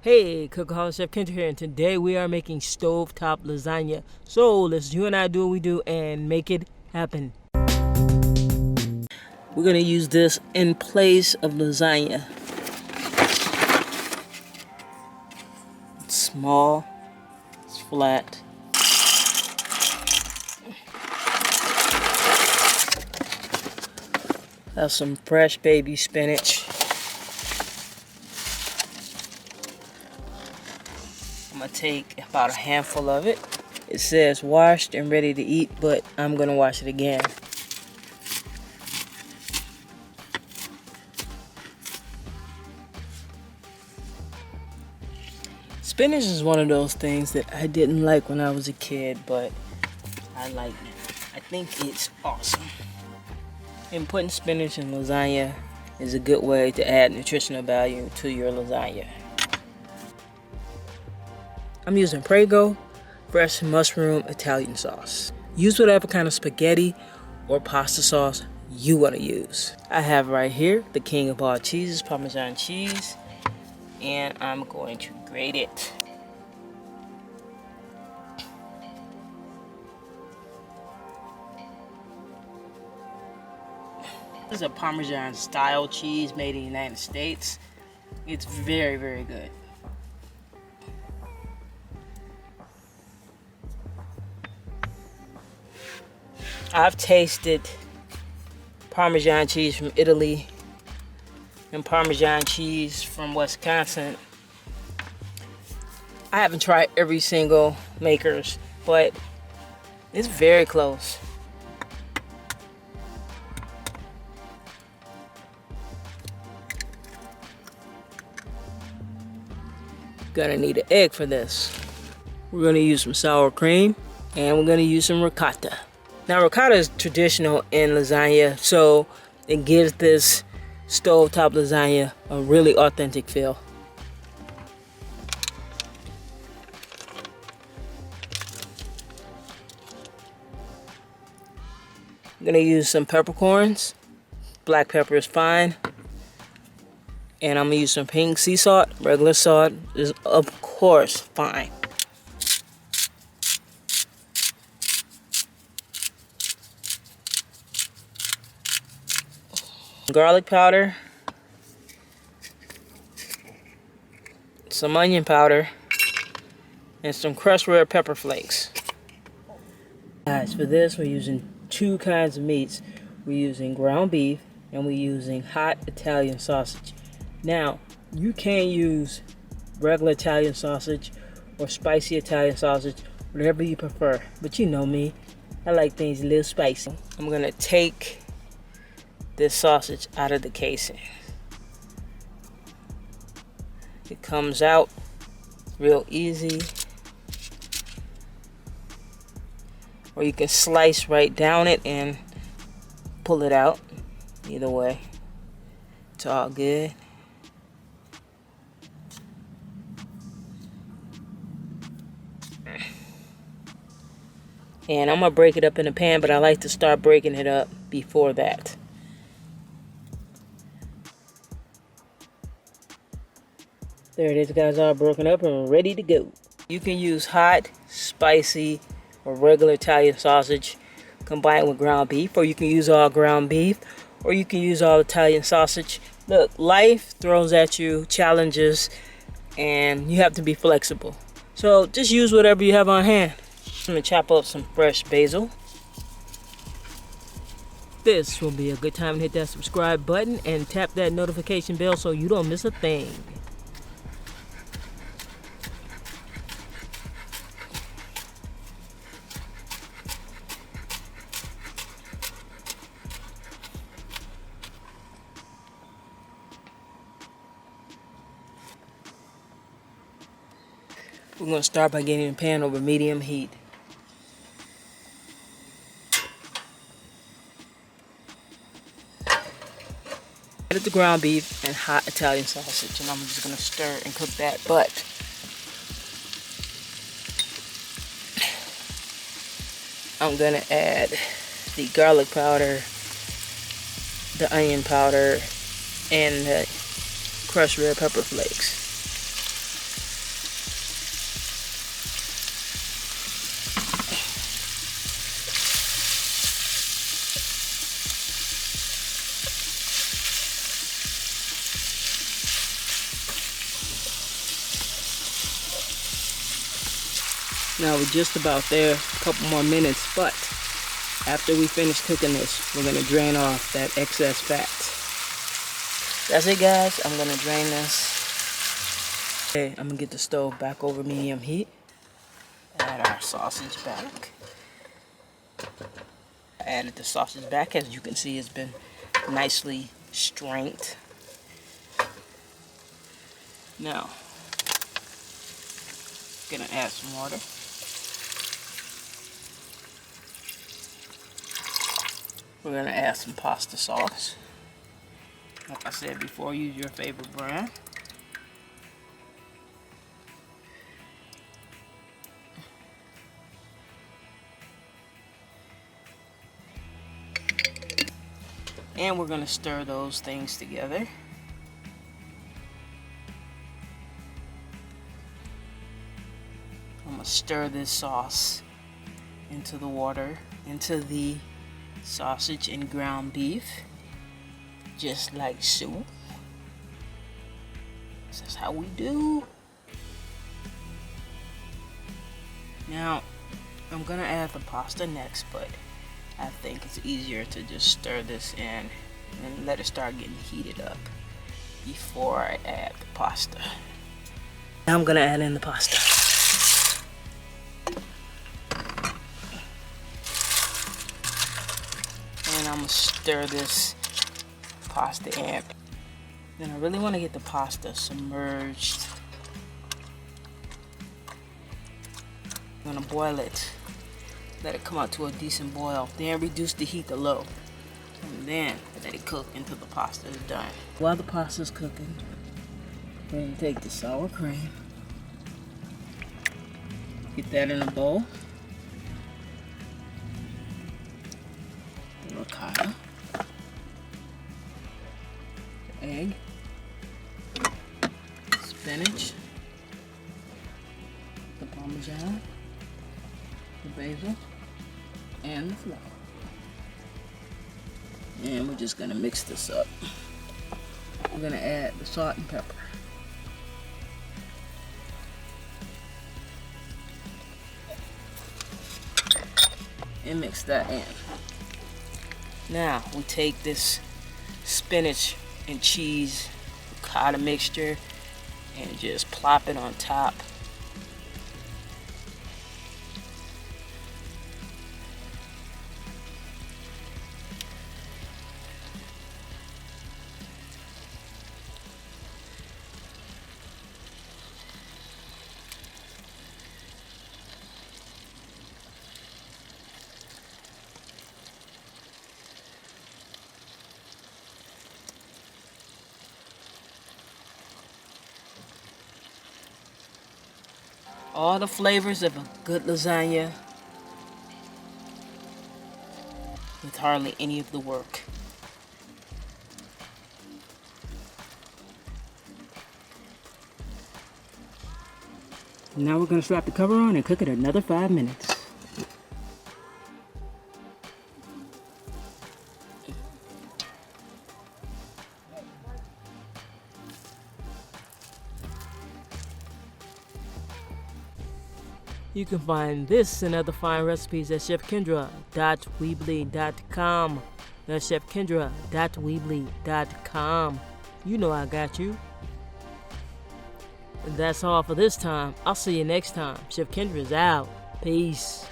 Hey, Cookaholic Chef Kendra here, and today we are making stovetop lasagna. So let's you and I do what we do and make it happen. We're gonna use this in place of lasagna. It's small, it's flat. Have some fresh baby spinach. I'm gonna take about a handful of it. It says washed and ready to eat, but I'm gonna wash it again. Spinach is one of those things that I didn't like when I was a kid, but I like it. I think it's awesome. And putting spinach in lasagna is a good way to add nutritional value to your lasagna. I'm using Prego fresh mushroom Italian sauce. Use whatever kind of spaghetti or pasta sauce you want to use. I have right here the king of all cheeses, Parmesan cheese, and I'm going to grate it. This is a Parmesan style cheese made in the United States. It's very, very good. I've tasted Parmesan cheese from Italy and Parmesan cheese from Wisconsin. I haven't tried every single maker's, but it's very close. Gonna need an egg for this. We're gonna use some sour cream and we're gonna use some ricotta. Now ricotta is traditional in lasagna, so it gives this stovetop lasagna a really authentic feel. I'm gonna use some peppercorns. Black pepper is fine. And I'm gonna use some pink sea salt. Regular salt is of course fine. Garlic powder, some onion powder, and some crushed red pepper flakes. Guys, for this we're using two kinds of meats. We're using ground beef and we're using hot Italian sausage. Now, you can use regular Italian sausage or spicy Italian sausage, whatever you prefer. But you know me, I like things a little spicy. I'm gonna take this sausage out of the casing. It comes out real easy. Or you can slice right down it and pull it out. Either way, it's all good. And I'm gonna break it up in a pan, but I like to start breaking it up before that. There it is, guys, all broken up and ready to go. You can use hot, spicy, or regular Italian sausage combined with ground beef, or you can use all ground beef, or you can use all Italian sausage. Look, life throws at you challenges and you have to be flexible. So just use whatever you have on hand. I'm gonna chop up some fresh basil. This will be a good time to hit that subscribe button and tap that notification bell so you don't miss a thing. We're going to start by getting the pan over medium heat. Add the ground beef and hot Italian sausage, and I'm just going to stir and cook that. But I'm going to add the garlic powder, the onion powder, and the crushed red pepper flakes. Now we're just about there, a couple more minutes, but after we finish cooking this, we're gonna drain off that excess fat. That's it, guys. I'm gonna drain this. Okay, I'm gonna get the stove back over medium heat. Add our sausage back. I added the sausage back. As you can see, it's been nicely strained. Now, gonna add some water. We're gonna add some pasta sauce. Like I said before, use your favorite brand. And we're gonna stir those things together. I'm gonna stir this sauce into the water, into the sausage and ground beef, just like so. This is how we do. Now, I'm gonna add the pasta next, but I think it's easier to just stir this in and let it start getting heated up before I add the pasta. Now I'm gonna add in the pasta. And I'm gonna stir this pasta in. Then I really want to get the pasta submerged. I'm gonna boil it. Let it come out to a decent boil. Then reduce the heat to low. And then let it cook until the pasta is done. While the pasta is cooking, we're gonna take the sour cream. Get that in a bowl. The ricotta. The egg. Spinach. The Parmesan. The basil. And the flour. And we're just gonna mix this up. We're gonna add the salt and pepper. And mix that in. Now we take this spinach and cheese ricotta mixture and just plop it on top. All the flavors of a good lasagna with hardly any of the work. Now we're going to strap the cover on and cook it another 5 minutes. You can find this and other fine recipes at chefkendra.weebly.com. That's chefkendra.weebly.com. You know I got you. And that's all for this time. I'll see you next time. Chef Kendra's out. Peace.